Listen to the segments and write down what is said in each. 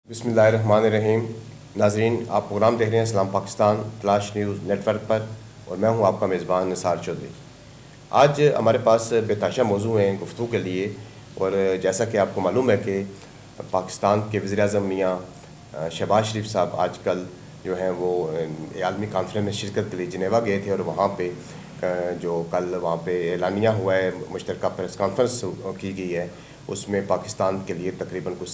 बिस्मिल्लाहिर्रहमानिर्रहीम। नाजरीन, आप प्रोग्राम देख रहे हैं इस्लाम पाकिस्तान फ्लैश न्यूज़ नेटवर्क पर और मैं हूं आपका मेज़बान निसार चौधरी। आज हमारे पास बेताशा मौजू हैं गुफ्तगू के लिए, और जैसा कि आपको मालूम है कि पाकिस्तान के वज़ीर-ए-आज़म मियाँ शहबाज शरीफ साहब आजकल जो हैं वो आलमी कॉन्फ्रेंस में शिरकत के लिए जिनेवा गए थे, और वहाँ पे जो कल वहाँ पे एलानिया हुआ है, मुश्तरका प्रेस कॉन्फ्रेंस की गई है, उसमें पाकिस्तान के लिए तकरीबन कुछ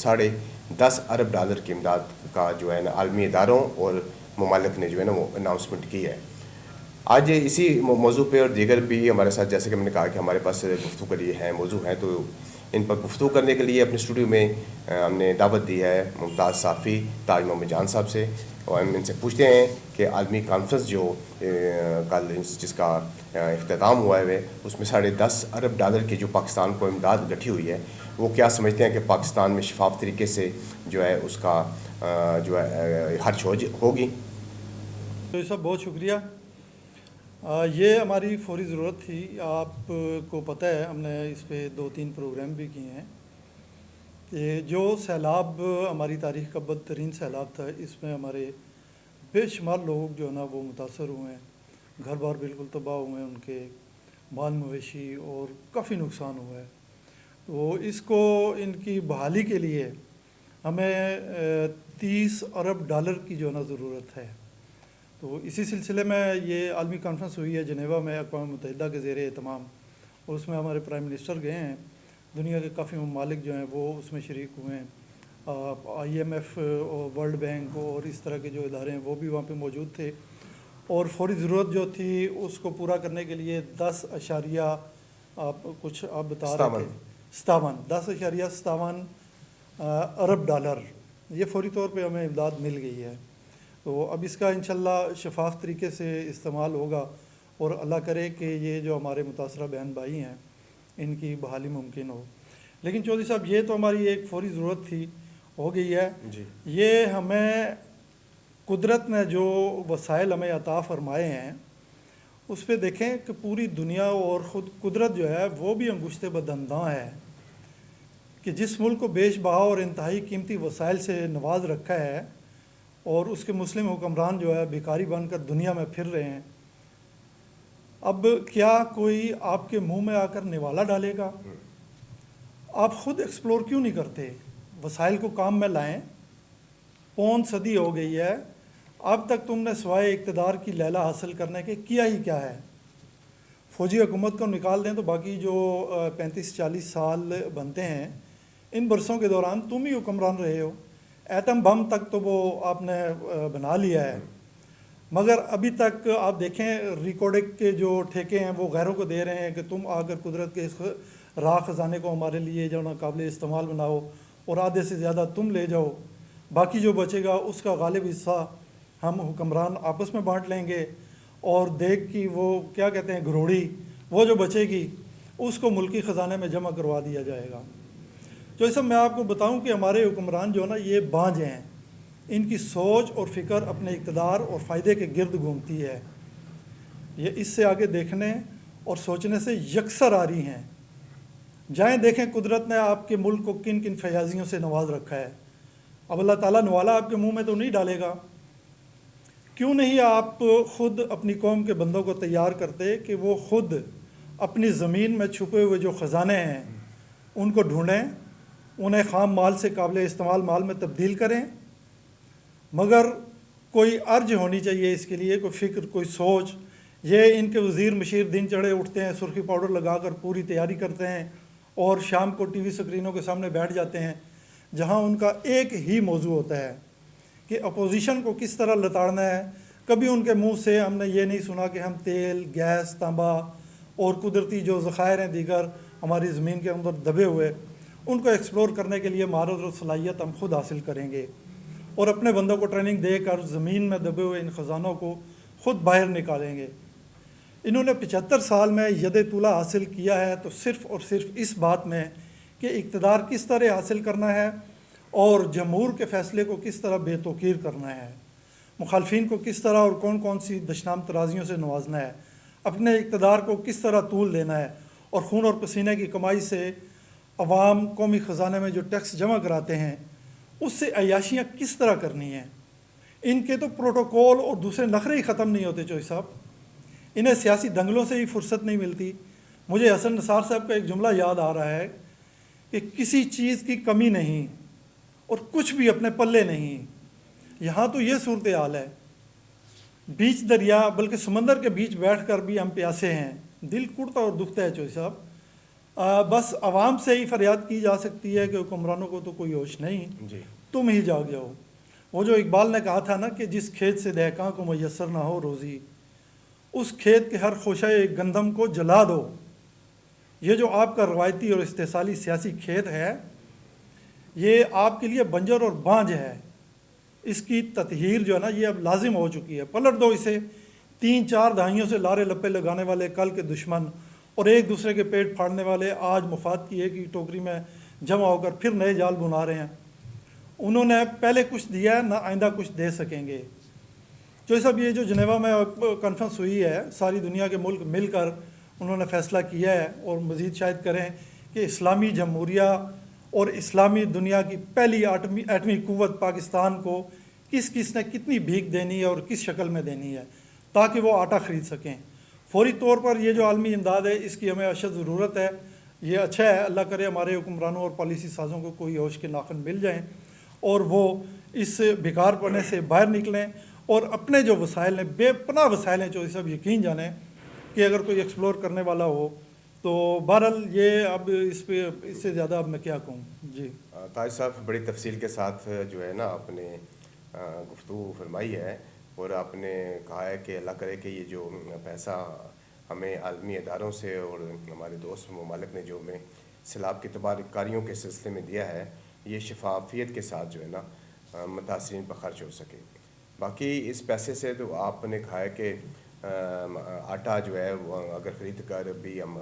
$10.5 अरब की इमदाद का जो है ना आलमी इदारों और ममालिक ने जो है ना वो अनाउंसमेंट की है। आज इसी मौजू पे और दीगर भी हमारे साथ, जैसे कि मैंने कहा कि हमारे पास गुफ्तगू के लिए हैं मौजू हैं, तो इन पर गुफ्तगू करने के लिए अपने स्टूडियो में हमने दावत दी है मुमताज़ साफ़ी ताज मोहम्मद जान साहब से, और हम इनसे पूछते हैं कि आलमी कॉन्फ्रेंस जो कल जिसका इख्तिताम हुआ है उसमें $10.5 अरब की जो पाकिस्तान को इमदाद गठी हुई है, वो क्या समझते हैं कि पाकिस्तान में शफाफ तरीके से जो है उसका जो है खर्च होगी। तो ये सब बहुत शुक्रिया। ये हमारी फौरी ज़रूरत थी। आपको पता है हमने इस पे 2-3 प्रोग्राम भी किए हैं। ये जो सैलाब हमारी तारीख़ का बदतरीन सैलाब था, इसमें हमारे बेशुमार लोग जो है ना वो मुतासर हुए हैं, घर बार बिल्कुल तबाह हुए हैं, उनके माल मवेशी और काफ़ी नुकसान हुआ है। तो इसको इनकी बहाली के लिए हमें $30 अरब की जो है ना ज़रूरत है। तो इसी सिलसिले में ये आलमी कॉन्फ्रेंस हुई है जिनेवा में अक़वाम मुत्तहिदा के ज़ेर एहतमाम, और उसमें हमारे प्राइम मिनिस्टर गए हैं। दुनिया के काफ़ी ममालिक जो हैं वो उसमें शरीक हुए हैं। IMF और वर्ल्ड बैंक और इस तरह के जो इदारे हैं वो भी वहाँ पे मौजूद थे, और फौरी ज़रूरत जो थी उसको पूरा करने के लिए 10 अशारिया आप बता रहे थे 10.57 अरब ये फौरी तौर पे हमें इमदाद मिल गई है। तो अब इसका इंशाल्लाह शफाफ तरीके से इस्तेमाल होगा, और अल्लाह करे कि ये जो हमारे मुतासरा बहन भाई हैं इनकी बहाली मुमकिन हो। लेकिन चौधरी साहब, ये तो हमारी एक फौरी ज़रूरत थी, हो गई है जी। ये हमें कुदरत ने जो वसाइल हमें अता फरमाए हैं उस पर देखें कि पूरी दुनिया और ख़ुद कुदरत जो है वो भी अंगुश्ते बदंदा है कि जिस मुल्क को बेश बहा और इंतहाई कीमती वसाइल से नवाज रखा है, और उसके मुस्लिम हुक्मरान जो है भिखारी बनकर दुनिया में फिर रहे हैं। अब क्या कोई आपके मुंह में आकर निवाला डालेगा? आप ख़ुद एक्सप्लोर क्यों नहीं करते? वसाइल को काम में लाएं। 5 सदी हो गई है, अब तक तुमने सवाए इक़्तिदार की लैला हासिल करने के किया ही क्या है? फ़ौजी हुकूमत को निकाल दें तो बाकी जो 35-40 साल बनते हैं, इन बरसों के दौरान तुम ही हुक्मरान रहे हो। एटम बम तक तो वो आपने बना लिया है, मगर अभी तक आप देखें रिकॉर्डिंग के जो ठेके हैं वो गैरों को दे रहे हैं कि तुम आकर कुदरत के इस राह ख़जाने को हमारे लिए जो ना काबिल इस्तेमाल बनाओ, और आधे से ज़्यादा तुम ले जाओ, बाकी जो बचेगा उसका गालिब हिस्सा हम हुक्मरान आपस में बांट लेंगे, और देख की वो क्या कहते हैं घरोड़ी, वो जो बचेगी उसको मुल्की ख़जाने में जमा करवा दिया जाएगा। तो इस सब मैं आपको बताऊं कि हमारे हुक्मरान जो है ना ये बांझ हैं, इनकी सोच और फ़िक्र अपने इक़्तिदार और फ़ायदे के गिर्द घूमती है। ये इससे आगे देखने और सोचने से यकसर आ रही हैं। जाएँ देखें कुदरत ने आपके मुल्क को किन किन फयाजियों से नवाज रखा है। अब अल्लाह ताला नवाला आपके मुँह में तो नहीं डालेगा। क्यों नहीं आप ख़ुद अपनी कौम के बंदों को तैयार करते कि वो ख़ुद अपनी ज़मीन में छुपे हुए जो ख़जाने हैं उनको ढूँढें, उन्हें ख़ाम माल से काबिल इस्तेमाल माल में तब्दील करें। मगर कोई अर्ज होनी चाहिए इसके लिए, कोई फ़िक्र, कोई सोच। ये इनके वज़ीर मशीर दिन चढ़े उठते हैं, सुर्खी पाउडर लगाकर पूरी तैयारी करते हैं, और शाम को TV स्क्रीनों के सामने बैठ जाते हैं, जहाँ उनका एक ही मौजू होता है कि अपोजिशन को किस तरह लताड़ना है। कभी उनके मुँह से हमने ये नहीं सुना कि हम तेल, गैस, तांबा और कुदरती जो ज़खायर हैं दीगर हमारी ज़मीन के अंदर दबे हुए, उनको एक्सप्लोर करने के लिए महारत और सलाहियत हम खुद हासिल करेंगे, और अपने बंदों को ट्रेनिंग देकर ज़मीन में दबे हुए इन ख़जानों को ख़ुद बाहर निकालेंगे। इन्होंने 75 साल में यद तुला हासिल किया है, तो सिर्फ़ और सिर्फ इस बात में कि इक़्तिदार किस तरह हासिल करना है और जमहूर के फ़ैसले को किस तरह बेतौकीर करना है, मुखालफिन को किस तरह और कौन कौन सी दशनाम तराजियों से नवाजना है, अपने इक़्तिदार को किस तरह तूल देना है, और खून और पसीने की कमाई से अवाम कौमी ख़जाने में जो टैक्स जमा कराते हैं اس سے عیاشیاں کس طرح کرنی ہیں. ان کے تو پروٹوکول اور دوسرے نخرے ہی ختم نہیں ہوتے چوہی صاحب. انہیں سیاسی دنگلوں سے ہی فرصت نہیں ملتی. مجھے حسن نثار صاحب کا ایک جملہ یاد آ رہا ہے کہ کسی چیز کی کمی نہیں اور کچھ بھی اپنے پلے نہیں. یہاں تو یہ صورتحال ہے، بیچ دریا بلکہ سمندر کے بیچ بیٹھ کر بھی ہم پیاسے ہیں. دل کڑتا اور دکھتا ہے چوہی صاحب. بس عوام سے ہی فریاد کی جا سکتی ہے کہ حکمرانوں کو تو کوئی ہوش نہیں، جی تم ہی جاگ جاؤ. وہ جو اقبال نے کہا تھا نا کہ جس کھیت سے دہقاں کو میسر نہ ہو روزی، اس کھیت کے ہر خوشہ گندم کو جلا دو. یہ جو آپ کا روایتی اور استحصالی سیاسی کھیت ہے، یہ آپ کے لیے بنجر اور بانجھ ہے. اس کی تطہیر جو ہے نا یہ اب لازم ہو چکی ہے. پلٹ دو اسے. 3-4 دہائیوں سے لارے لپے لگانے والے کل کے دشمن اور ایک دوسرے کے پیٹ پھاڑنے والے آج مفاد کی ایک ہی ٹوکری میں جمع ہو کر پھر نئے جال بنا رہے ہیں. انہوں نے پہلے کچھ دیا ہے، نہ آئندہ کچھ دے سکیں گے. جو سب یہ جو جنیوا میں کانفرنس ہوئی ہے، ساری دنیا کے ملک مل کر انہوں نے فیصلہ کیا ہے اور مزید شاید کریں کہ اسلامی جمہوریہ اور اسلامی دنیا کی پہلی ایٹمی قوت پاکستان کو کس کس نے کتنی بھیک دینی ہے اور کس شکل میں دینی ہے تاکہ وہ آٹا خرید سکیں. فوری طور پر یہ جو عالمی امداد ہے اس کی ہمیں اشد ضرورت ہے. یہ اچھا ہے، اللہ کرے ہمارے حکمرانوں اور پالیسی سازوں کو کوئی ہوش کے ناخن مل جائیں اور وہ اس بیکار پنے سے باہر نکلیں اور اپنے جو وسائل ہیں، بے پناہ وسائل ہیں، جو سب یقین جانیں کہ اگر کوئی ایکسپلور کرنے والا ہو تو بہرحال یہ اب اس سے زیادہ اب میں کیا کہوں. جی طاہر صاحب، بڑی تفصیل کے ساتھ جو ہے نا آپ نے گفتگو فرمائی ہے اور آپ نے کہا ہے کہ اللہ کرے کہ یہ جو پیسہ ہمیں عالمی اداروں سے اور ہمارے دوست ممالک نے جو ہمیں سیلاب کی تباہ کاریوں کے سلسلے میں دیا ہے، یہ شفافیت کے ساتھ جو ہے نا متاثرین پر خرچ ہو سکے. باقی اس پیسے سے تو آپ نے کہا ہے کہ آٹا جو ہے وہ اگر خرید کر بھی ہم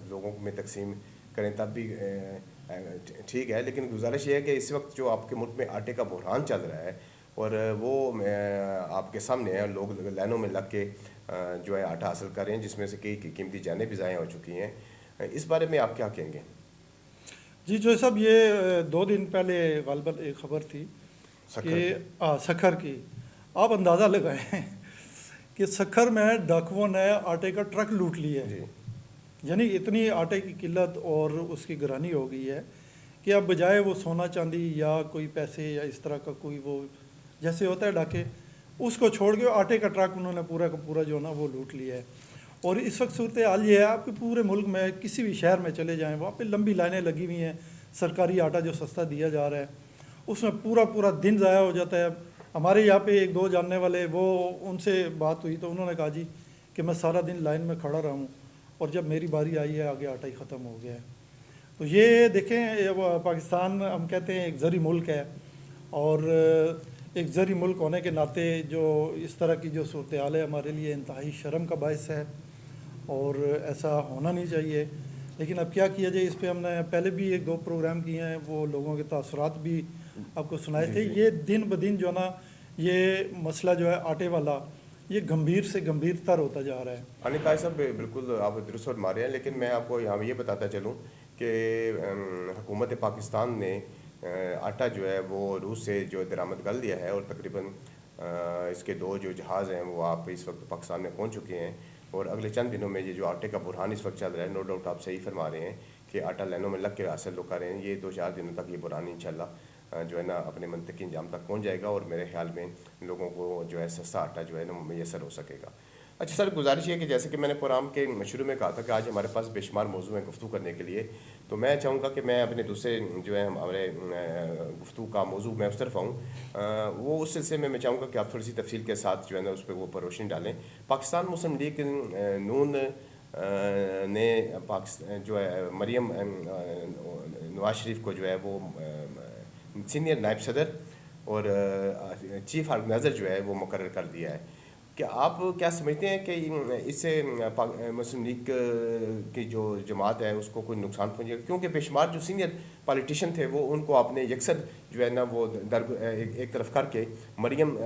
لوگوں میں تقسیم کریں تب بھی ٹھیک ہے، لیکن گزارش یہ ہے کہ اس وقت جو آپ کے ملک میں آٹے کا بحران چل رہا ہے اور وہ آپ کے سامنے ہے، لوگ لائنوں میں لگ کے جو ہے آٹا حاصل کر رہے ہیں، جس میں سے کئی قیمتی جانیں بھی ضائع ہو چکی ہیں. اس بارے میں آپ کیا کہیں گے؟ جی جو صاحب، یہ 2 دن پہلے غالباً ایک خبر تھی کہ سکھر کی. آپ اندازہ لگائیں کہ سکھر میں ڈاکوؤں نے آٹے کا ٹرک لوٹ لیا ہے. یعنی اتنی آٹے کی قلت اور اس کی گرانی ہو گئی ہے کہ اب بجائے وہ سونا چاندی یا کوئی پیسے یا اس طرح کا کوئی وہ جیسے ہوتا ہے ڈاکے، اس کو چھوڑ کے آٹے کا ٹرک انہوں نے پورا کا پورا جو ہے نا وہ لوٹ لیا ہے. اور اس وقت صورتحال یہ ہے، آپ کے پورے ملک میں کسی بھی شہر میں چلے جائیں وہاں پہ لمبی لائنیں لگی ہوئی ہیں. سرکاری آٹا جو سستا دیا جا رہا ہے اس میں پورا دن ضائع ہو جاتا ہے. ہمارے یہاں پہ 1-2 جاننے والے، وہ ان سے بات ہوئی تو انہوں نے کہا جی کہ میں سارا دن لائن میں کھڑا رہا ہوں اور جب میری باری آئی ہے آگے آٹا ہی ختم ہو گیا ہے. تو یہ دیکھیں، پاکستان ہم کہتے ہیں ایک زرعی ملک ہے اور ایک زرعی ملک ہونے کے ناطے جو اس طرح کی جو صورتحال ہے ہمارے لیے انتہائی شرم کا باعث ہے اور ایسا ہونا نہیں چاہیے. لیکن اب کیا کیا جائے، اس پہ ہم نے پہلے بھی 1-2 پروگرام کیے ہیں، وہ لوگوں کے تاثرات بھی آپ کو سنائے تھے. یہ دن بدن جو ہے نا یہ مسئلہ جو ہے آٹے والا یہ گمبھیر سے گمبھیر تر ہوتا جا رہا ہے. ہاں طاہر صاحب، بالکل آپ درست فرما رہے ہیں، لیکن میں آپ کو یہاں یہ بتاتا چلوں کہ حکومت پاکستان نے آٹا جو ہے وہ روس سے جو درآمد کر لیا ہے اور تقریباً اس کے 2 جو جہاز ہیں وہ آپ اس وقت پاکستان میں پہنچ چکے ہیں اور اگلے چند دنوں میں یہ جو آٹے کا بحران اس وقت چل رہا ہے، نو ڈاؤٹ آپ صحیح فرما رہے ہیں کہ آٹا لائنوں میں لگ کے حاصل کر رہے ہیں. یہ 2-4 دنوں تک یہ بحران انشاءاللہ جو ہے نا اپنے منطقی انجام تک پہنچ جائے گا اور میرے خیال میں لوگوں کو جو ہے سستا آٹا جو ہے نا میسر ہو سکے گا. اچھا سر، گزارش یہ کہ جیسے کہ میں نے پروگرام کے شروع میں کہا تھا کہ آج ہمارے پاس بے شمار موضوع ہیں گفتگو کرنے کے لیے، تو میں چاہوں گا کہ میں اپنے دوسرے جو ہے ہمارے گفتگو کا موضوع میں اس طرف آؤں. وہ اس سلسلے میں چاہوں گا کہ آپ تھوڑی سی تفصیل کے ساتھ جو ہے نا اس پہ وہ پر روشنی ڈالیں. پاکستان مسلم لیگ نون نے جو ہے مریم نواز شریف کو جو ہے وہ سینئر نائب صدر اور چیف آرگنائزر جو ہے وہ مقرر کر دیا ہے. کہ آپ کیا سمجھتے ہیں کہ اس سے مسلم لیگ کی جو جماعت ہے اس کو کوئی نقصان پہنچے گا؟ کیونکہ بے شمار جو سینئر پالیٹیشین تھے وہ ان کو آپ نے یکسر جو ہے نا وہ ایک طرف کر کے مریم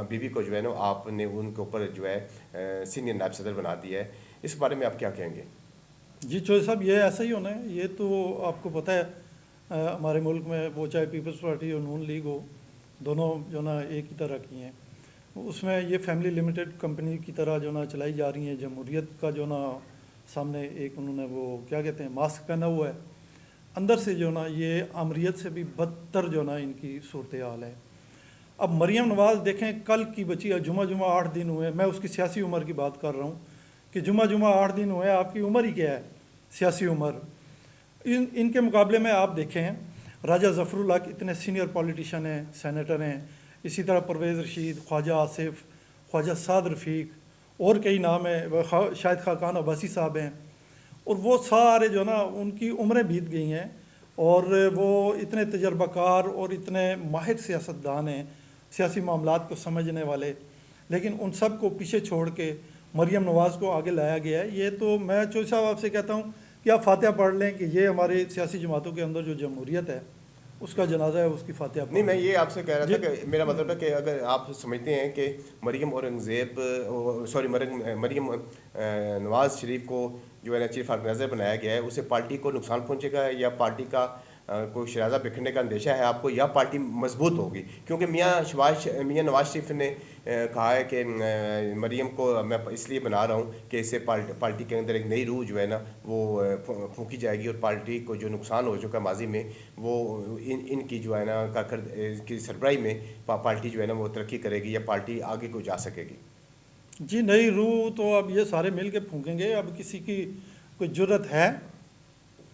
بی بی کو جو ہے نا آپ نے ان کے اوپر جو ہے سینئر نائب صدر بنا دیا ہے. اس بارے میں آپ کیا کہیں گے؟ جی چوہے صاحب، یہ ایسا ہی ہونا ہے. یہ تو آپ کو پتہ ہے हमारे मुल्क में, वो चाहे पीपल्स पार्टी और नून लीग हो, दोनों जो ना एक ही तरह की हैं। उसमें ये फैमिली लिमिटेड कंपनी की तरह जो ना चलाई जा रही हैं। जमहूरियत का जो ना सामने एक उन्होंने वो क्या कहते हैं मास्क पहना हुआ है, अंदर से जो ना ये आमरीत से भी बदतर जो ना इनकी सूरत हाल है। अब मरीम नवाज़ देखें, कल की बची है, जुमा 8 दिन हुए, मैं उसकी सियासी उम्र की बात कर रहा हूँ कि जुमा 8 दिन हुए, आपकी उम्र ही क्या है सियासी उम्र। इनके मुकाबले में आप देखें, राजा ज़फ़रुल्लाह इतने सीनियर पॉलिटिशियन हैं, सेनेटर हैं, इसी तरह परवेज़ रशीद, ख्वाजा आसिफ, ख्वाजा साद रफ़ीक, और कई नाम हैं, शायद खाकान अब्बासी साहब हैं, और वो सारे जो ना उनकी उम्रें बीत गई हैं और वो इतने तजर्बाकार और इतने माहिर सियासतदान हैं, सियासी मामलात को समझने वाले, लेकिन उन सब को पीछे छोड़ के मरीम नवाज़ को आगे लाया गया है। ये तो मैं चौधरी साहब आपसे कहता हूँ कि आप फातिहा पढ़ लें कि ये हमारे सियासी जमातों के अंदर जो जमहूरियत है उसका जनाजा है, उसकी फातिहा नहीं, मैं ये आपसे कह रहा था कि मेरा मतलब है कि अगर आप समझते हैं कि मरीम औरंगज़ेब सॉरी मरीम नवाज़ शरीफ को जो है ना चीफ ऑर्गेनाइजर बनाया गया है, उससे पार्टी को नुकसान पहुंचेगा या पार्टी का कोई शराजा बिखरने का अंदेशा है आपको, या पार्टी मजबूत होगी? क्योंकि मियाँ नवाज शरीफ ने कहा है कि मरीम को मैं इसलिए बना रहा हूँ कि इससे पार्टी के अंदर एक नई रूह जो है ना वो फूंकी जाएगी और पार्टी को जो नुकसान हो चुका माजी में वो इनकी जो है ना की सरबराही में पार्टी जो है ना वो तरक्की करेगी या पार्टी आगे को जा सकेगी। जी, नई रूह तो अब ये सारे मिल के फूकेंगे। अब किसी की कोई जुर्रत है?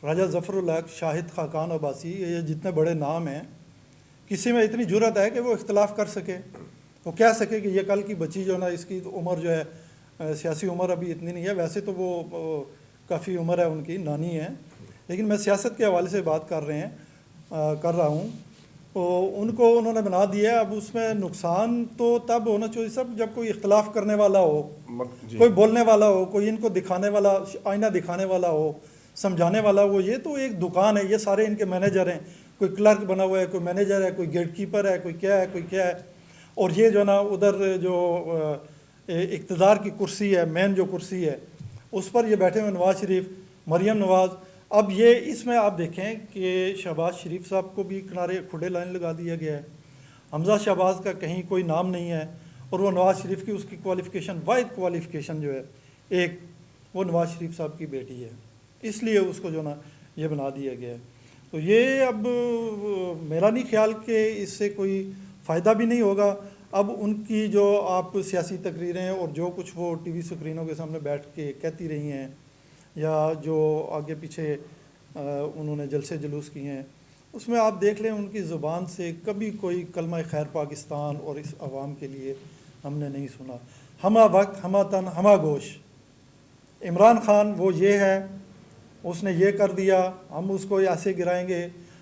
राजा ज़फ़रुल्लाह, शाहिद खाकान अब्बासी, ये जितने बड़े नाम हैं, किसी में इतनी जुर्रत है कि वो इख्तलाफ कर सके, वो कह सके कि ये कल की बच्ची जो ना इसकी तो उम्र जो है सियासी उम्र अभी इतनी नहीं है, वैसे तो वो काफ़ी उम्र है उनकी, नानी है, लेकिन मैं सियासत के हवाले से बात कर रहा हूँ। तो उनको उन्होंने बना दिया। अब उसमें नुकसान तो तब होना चाहिए सब जब कोई इख्तलाफ करने वाला हो, कोई बोलने वाला हो, कोई इनको दिखाने वाला, आईना दिखाने वाला हो, समझाने वाला हो। ये तो एक दुकान है, ये सारे इनके मैनेजर हैं, कोई क्लर्क बना हुआ है, कोई मैनेजर है, कोई गेट कीपर है, कोई क्या है। और ये जो ना उधर जो इक़्तिदार की कुर्सी है, मेन जो कुर्सी है, उस पर ये बैठे हुए नवाज़ शरीफ, मरीम नवाज़। अब ये इसमें आप देखें कि शहबाज शरीफ साहब को भी किनारे खुले लाइन लगा दिया गया है। हमजा शहबाज का कहीं कोई नाम नहीं है, और वो नवाज़ शरीफ की उसकी क्वालिफ़िकेशन, वाहिद क्वालिफ़िकेशन जो है एक, वो नवाज़ शरीफ साहब की बेटी है, इसलिए उसको जो ना ये बना दिया गया है। तो ये अब मेरा नहीं ख्याल कि इससे कोई फ़ायदा भी नहीं होगा। अब उनकी जो आप सियासी तकरीरें और जो कुछ वो टीवी स्क्रीनों के सामने बैठ के कहती रही हैं, या जो आगे पीछे उन्होंने जलसे जुलूस किए हैं, उसमें आप देख लें उनकी ज़ुबान से कभी कोई कलमा खैर पाकिस्तान और इस आवाम के लिए हमने नहीं सुना। हमा वक्त, हमा तन, हमा गोश। इमरान खान वो ये है, उसने ये कर दिया, हम उसको ऐसे गिराएंगे,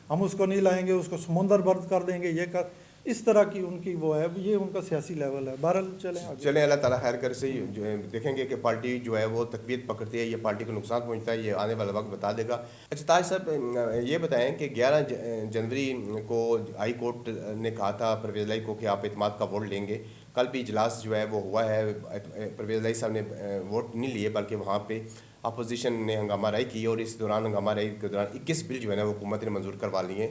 हम उसको नहीं लाएंगे, उसको समुंदर बर्द कर देंगे, ये कर, इस तरह की उनकी वो है, ये उनका सियासी लेवल है। बहरहाल चलें अल्लाह ताला खैर कर से जो है देखेंगे कि पार्टी जो है वो तकवीत पकड़ती है, ये पार्टी को नुकसान पहुंचता है, ये आने वाला वक्त बता देगा। अच्छा ताज साहब, ये बताएं कि 11 जनवरी को हाई कोर्ट ने कहा था परवेज़ लाई को कि आप एतमाद का वोट लेंगे। कल भी इजलास जो है वो हुआ है, परवेज़ लाई साहब ने वोट नहीं लिए, बल्कि वहाँ पर अपोजिशन ने हंगामा राई की, और इस दौरान हंगामा राई के दौरान 21 बिल जो है ना वो हुकूमत ने मंजूर करवा लिए।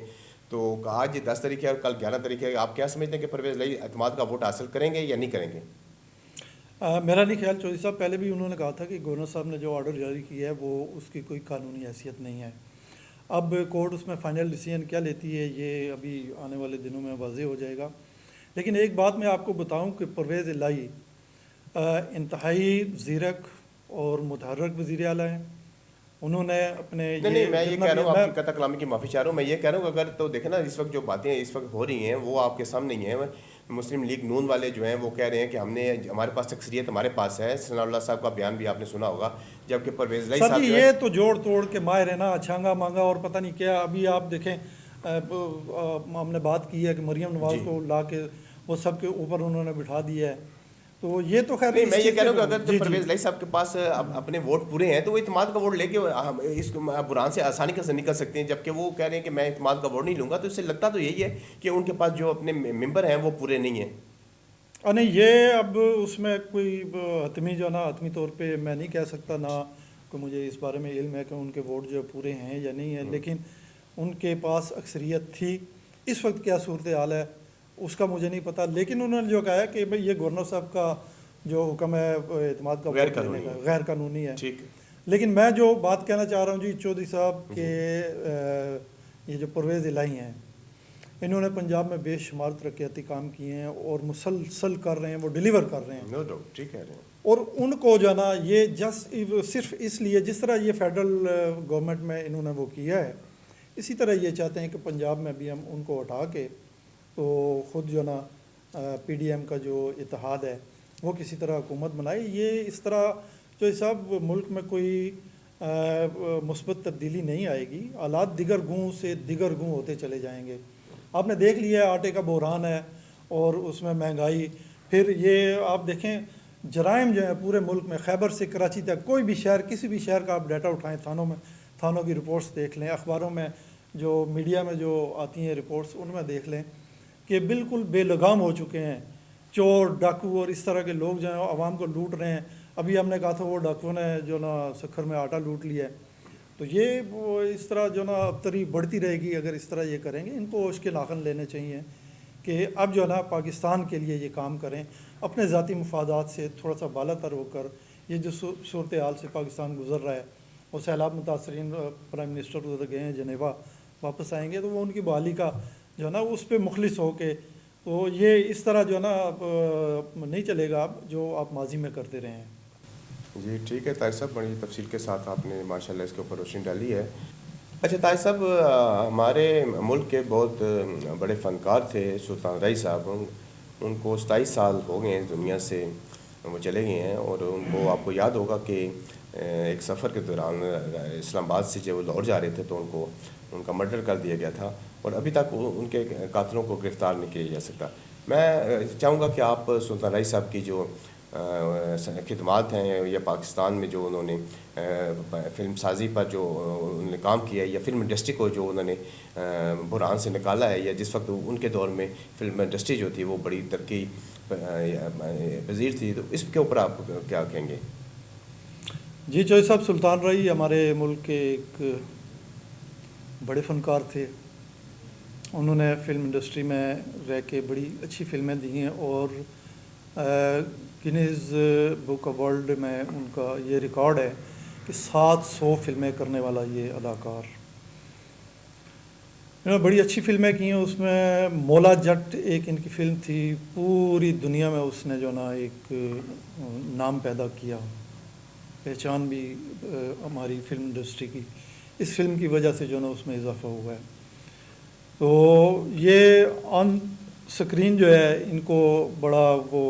तो आज 10 तारीख है और कल 11 तारीख है, आप क्या समझते हैं कि परवेज़ लाई एतमाद का वोट हासिल करेंगे या नहीं करेंगे? मेरा नहीं ख्याल। चौधरी साहब पहले भी उन्होंने कहा था कि गवर्नर साहब ने जो ऑर्डर जारी किया है वो उसकी कोई कानूनी हैसियत नहीं है। अब कोर्ट उसमें फ़ाइनल डिसीजन क्या लेती है ये अभी आने वाले दिनों में वाज़ेह हो जाएगा। लेकिन एक बात मैं आपको बताऊं कि परवेज़ लाई इंतहाई ज़ीरक और मुतहर्रिक वज़ीर आला हैं। उन्होंने अपने नहीं, मैं ये कह रहा हूँ, आपकी कता कलामी की माफ़ी चाह रहा हूँ, मैं ये कह रहा हूँ अगर तो देखें ना इस वक्त जो बातें इस वक्त हो रही हैं वो आपके सामने ही हैं। मुस्लिम लीग नून वाले जो हैं वो कह रहे हैं कि हमारे पास अक्सरियत हमारे पास है। सनाउल्लाह साहब का बयान भी आपने सुना होगा, जबकि परवेज़ लाई साहब ये तो जोड़ तोड़ के माहिर है ना, छांगा मांगा और पता नहीं क्या। अभी आप देखें, हमने बात की है कि मरीम नवाज़ को ला के वो सब के ऊपर उन्होंने बिठा दिया है। तो ये तो खैर नहीं, मैं ये कह रहा हूँ कि अगर तो परवेज़ लाई साहब के पास अपने वोट पूरे हैं तो वो इत्मीनान का वोट लेके इस बुरान से आसानी से निकल सकते हैं, जबकि वो कह रहे हैं कि मैं इत्मीनान का वोट नहीं लूँगा। तो इससे लगता तो यही है कि उनके पास जो अपने मेंबर हैं वो पूरे नहीं हैं। नहीं, ये अब उसमें कोई हतमी जो ना हतमी तौर पे मैं नहीं कह सकता, ना कि मुझे इस बारे में इल्म है कि उनके वोट जो पूरे हैं या नहीं है। लेकिन ان کے پاس اکثریت تھی. اس وقت کیا صورتحال ہے اس کا مجھے نہیں پتہ، لیکن انہوں نے جو کہا ہے کہ بھئی یہ گورنر صاحب کا جو حکم ہے اعتماد کا غیر ووٹ لینے قانونی کا ہے. غیر قانونی ہے. ٹھیک ہے. لیکن میں جو بات کہنا چاہ رہا ہوں جی چودھری صاحب کہ یہ جو پرویز الہی ہیں انہوں نے پنجاب میں بے شمار ترقیاتی کام کیے ہیں اور مسلسل کر رہے ہیں، وہ ڈیلیور کر رہے ہیں. نو ڈاؤٹ، ٹھیک کہہ رہے ہیں. اور ان کو جو ہے نا یہ صرف اس لیے جس طرح یہ فیڈرل گورنمنٹ میں انہوں نے وہ کیا ہے، اسی طرح یہ چاہتے ہیں کہ پنجاب میں بھی ہم ان کو ہٹا کے تو خود جو ہے نا پی ڈی ایم کا جو اتحاد ہے وہ کسی طرح حکومت بنائے. یہ اس طرح جو صاحب ملک میں کوئی مثبت تبدیلی نہیں آئے گی. حالات دیگر گوں سے دیگر گوں ہوتے چلے جائیں گے. آپ نے دیکھ لیا ہے آٹے کا بحران ہے اور اس میں مہنگائی. پھر یہ آپ دیکھیں جرائم جو ہیں پورے ملک میں، خیبر سے کراچی تک کوئی بھی شہر، کسی بھی شہر کا آپ ڈیٹا اٹھائیں، تھانوں کی رپورٹس دیکھ لیں، اخباروں میں جو میڈیا میں جو آتی ہیں رپورٹس ان میں دیکھ لیں کہ بالکل بے لگام ہو چکے ہیں. چور ڈاکو اور اس طرح کے لوگ جو ہیں عوام کو لوٹ رہے ہیں. ابھی ہم نے کہا تھا وہ ڈاکوؤں نے جو نا سکھر میں آٹا لوٹ لیا ہے. تو یہ وہ اس طرح جو نا ابتری بڑھتی رہے گی اگر اس طرح یہ کریں گے. ان کو ہوش کے ناخن لینے چاہیے کہ اب جو ہے نا پاکستان کے لیے یہ کام کریں، اپنے ذاتی مفادات سے تھوڑا سا بالا تر ہو کر. یہ جو صورتحال سے پاکستان گزر رہا ہے اور سیلاب متاثرین پرائم منسٹر ادھر گئے ہیں جنیوا، واپس آئیں گے تو وہ ان کی بحالی کا جو ہے نا اس پہ مخلص ہو کے تو یہ اس طرح جو ہے نا نہیں چلے گا اب جو آپ ماضی میں کرتے رہے ہیں. جی ٹھیک ہے طاہر صاحب، بڑی تفصیل کے ساتھ آپ نے ماشاءاللہ اس کے اوپر روشنی ڈالی ہے. اچھا طاہر صاحب، ہمارے ملک کے بہت بڑے فنکار تھے سلطان رائی صاحب. ان کو 27 سال ہو گئے ہیں دنیا سے وہ چلے گئے ہیں، اور ان کو آپ کو یاد ہوگا کہ ایک سفر کے دوران اسلام آباد سے جب وہ لاہور جا رہے تھے تو ان کا مرڈر کر دیا گیا تھا، اور ابھی تک ان کے قاتلوں کو گرفتار نہیں کیا جا سکتا. میں چاہوں گا کہ آپ سلطان رائی صاحب کی جو خدمات ہیں یا پاکستان میں جو انہوں نے فلم سازی پر جو انہوں نے کام کیا ہے، یا فلم انڈسٹری کو جو انہوں نے بحران سے نکالا ہے، یا جس وقت ان کے دور میں فلم انڈسٹری جو تھی وہ بڑی ترقی پذیر تھی، تو اس کے اوپر آپ کیا کہیں گے؟ جی چوہدری صاحب، سلطان رائی ہمارے ملک کے ایک بڑے فنکار تھے. انہوں نے فلم انڈسٹری میں رہ کے بڑی اچھی فلمیں دی ہیں، اور گینیز بک آف ورلڈ میں ان کا یہ ریکارڈ ہے کہ 700 فلمیں کرنے والا یہ اداکار. انہوں نے بڑی اچھی فلمیں کی ہیں. اس میں مولا جٹ ایک ان کی فلم تھی، پوری دنیا میں اس نے جو نا ایک نام پیدا کیا، پہچان بھی ہماری فلم انڈسٹری کی اس فلم کی وجہ سے جو نا اس میں اضافہ ہوا ہے. تو یہ آن سکرین جو ہے ان کو بڑا وہ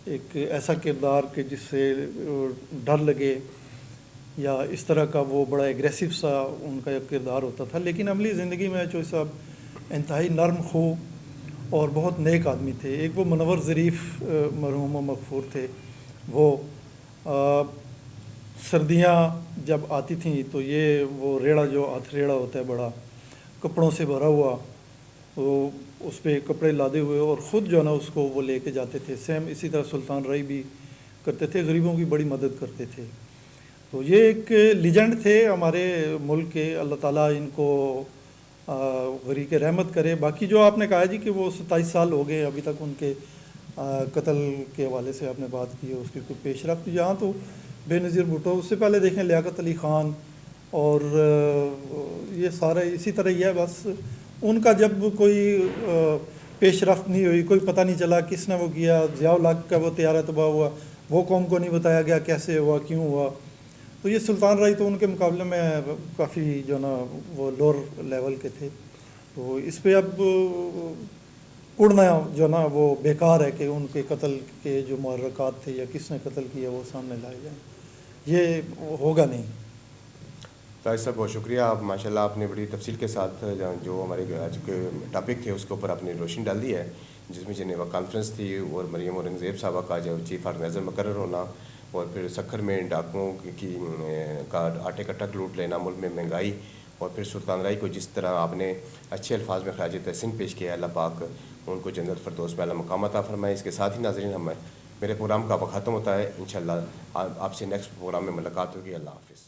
ایک ایسا کردار کہ جس سے ڈر لگے یا اس طرح کا وہ بڑا ایگریسو سا ان کا ایک کردار ہوتا تھا. لیکن عملی زندگی میں چوہدری صاحب انتہائی نرم خو اور بہت نیک آدمی تھے. ایک وہ منور ظریف مرحوم و مغفور تھے. وہ سردیاں جب آتی تھیں تو یہ وہ ریڑھا جو ہاتھ ریڑھا ہوتا ہے بڑا کپڑوں سے بھرا ہوا، وہ اس پہ کپڑے لادے ہوئے اور خود جو ہے نا اس کو وہ لے کے جاتے تھے. سیم اسی طرح سلطان رائی بھی کرتے تھے، غریبوں کی بڑی مدد کرتے تھے. تو یہ ایک لیجنڈ تھے ہمارے ملک کے. اللہ تعالیٰ ان کو غریق رحمت کرے. باقی جو آپ نے کہا جی کہ وہ 27 سال ہو گئے ابھی تک ان کے قتل کے حوالے سے آپ نے بات کی ہے، اس کی کوئی پیش رفت یہاں تو بے نظیر بھٹو، اس سے پہلے دیکھیں لیاقت علی خان، اور یہ سارے اسی طرح ہی ہے. بس ان کا جب کوئی پیش رفت نہیں ہوئی، کوئی پتہ نہیں چلا کس نے وہ کیا. ضیاء الحق کا وہ طیارہ تباہ ہوا، وہ قوم کو نہیں بتایا گیا کیسے ہوا، کیوں ہوا. تو یہ سلطان رائی تو ان کے مقابلے میں کافی جو نا وہ لوور لیول کے تھے. تو اس پہ اب اڑنا جو نا وہ بیکار ہے کہ ان کے قتل کے جو محرکات تھے یا کس نے قتل کیا وہ سامنے لائے جائیں. یہ ہوگا نہیں. طاہر صاحب بہت شکریہ. آپ ماشاءاللہ آپ نے بڑی تفصیل کے ساتھ جو ہمارے آج کے ٹاپک تھے اس کے اوپر آپ نے روشنی ڈال دی ہے، جس میں جنیوا کانفرنس تھی اور مریم اورنگزیب صاحبہ کا جو چیف آرگنائزر مقرر ہونا، اور پھر سکھر میں ڈاکوؤں کا آٹے کا ٹرک لوٹ لینا، ملک میں مہنگائی، اور پھر سلطان رائی کو جس طرح آپ نے اچھے الفاظ میں خراج تحسین پیش کیا ہے. اللہ پاک ان کو جنت الفردوس میں اعلیٰ مقام عطا فرمائے. اس کے ساتھ ہی ناظرین میرے پروگرام کا وقت ختم ہوتا ہے. انشاءاللہ آپ سے نیکسٹ پروگرام میں ملاقات ہوگی. اللہ حافظ.